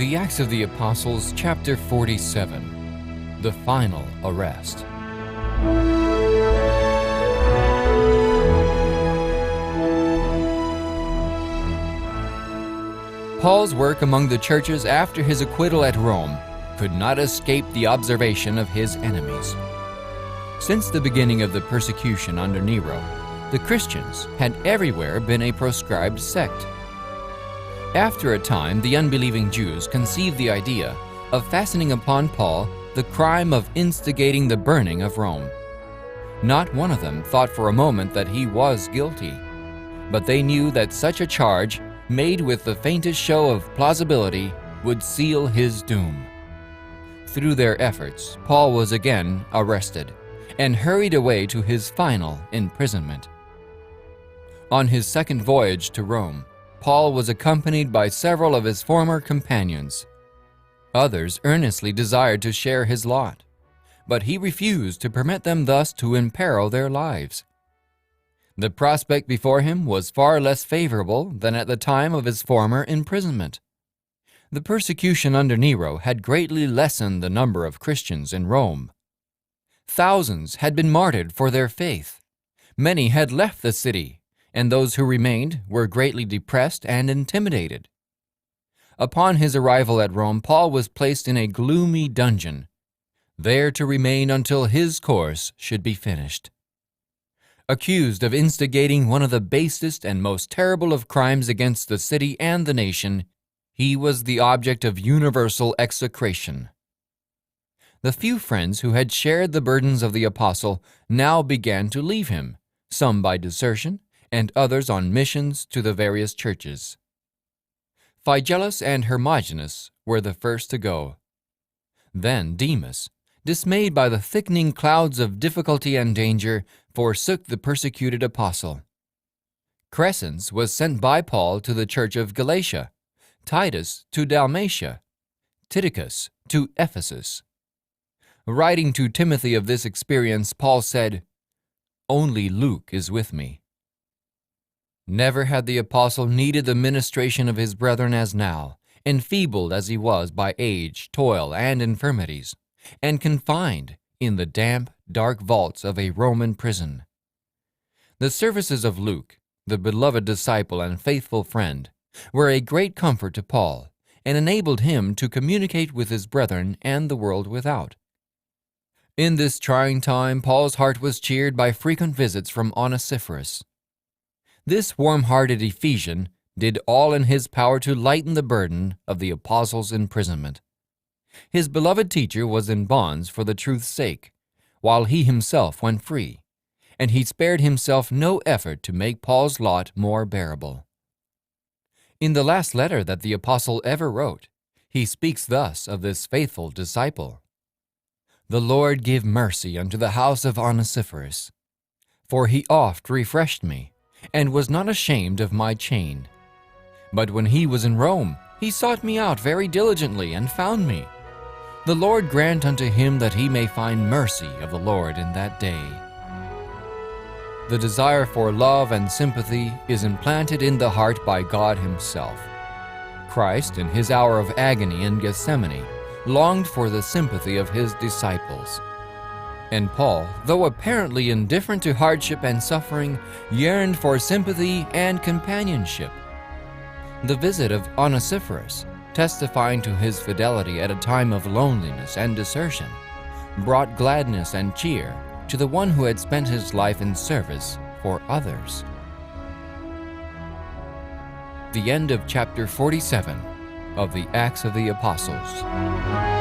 The Acts of the Apostles, chapter 47. The final arrest. Paul's work among the churches after his acquittal at Rome could not escape the observation of his enemies. Since the beginning of the persecution under Nero, the Christians had everywhere been a proscribed sect. After a time, the unbelieving Jews conceived the idea of fastening upon Paul the crime of instigating the burning of Rome. Not one of them thought for a moment that he was guilty, but they knew that such a charge, made with the faintest show of plausibility, would seal his doom. Through their efforts, Paul was again arrested and hurried away to his final imprisonment. On his second voyage to Rome, Paul was accompanied by several of his former companions. Others earnestly desired to share his lot, but he refused to permit them thus to imperil their lives. The prospect before him was far less favorable than at the time of his former imprisonment. The persecution under Nero had greatly lessened the number of Christians in Rome. Thousands had been martyred for their faith. Many had left the city, and those who remained were greatly depressed and intimidated. Upon his arrival at Rome, Paul was placed in a gloomy dungeon, there to remain until his course should be finished. Accused of instigating one of the basest and most terrible of crimes against the city and the nation, he was the object of universal execration. The few friends who had shared the burdens of the apostle now began to leave him, some by desertion, and others on missions to the various churches. Phygellus and Hermogenes were the first to go. Then Demas, dismayed by the thickening clouds of difficulty and danger, forsook the persecuted apostle. Crescens was sent by Paul to the church of Galatia, Titus to Dalmatia, Tychicus to Ephesus. Writing to Timothy of this experience, Paul said, "Only Luke is with me." Never had the apostle needed the ministration of his brethren as now, enfeebled as he was by age, toil, and infirmities, and confined in the damp, dark vaults of a Roman prison. The services of Luke, the beloved disciple and faithful friend, were a great comfort to Paul, and enabled him to communicate with his brethren and the world without. In this trying time, Paul's heart was cheered by frequent visits from Onesiphorus. This warm-hearted Ephesian did all in his power to lighten the burden of the apostle's imprisonment. His beloved teacher was in bonds for the truth's sake, while he himself went free, and he spared himself no effort to make Paul's lot more bearable. In the last letter that the apostle ever wrote, he speaks thus of this faithful disciple: "The Lord give mercy unto the house of Onesiphorus, for he oft refreshed me, and was not ashamed of my chain. But when he was in Rome, he sought me out very diligently and found me. The Lord grant unto him that he may find mercy of the Lord in that day." The desire for love and sympathy is implanted in the heart by God himself. Christ, in his hour of agony in Gethsemane, longed for the sympathy of his disciples. And Paul, though apparently indifferent to hardship and suffering, yearned for sympathy and companionship. The visit of Onesiphorus, testifying to his fidelity at a time of loneliness and desertion, brought gladness and cheer to the one who had spent his life in service for others. The end of chapter 47 of the Acts of the Apostles.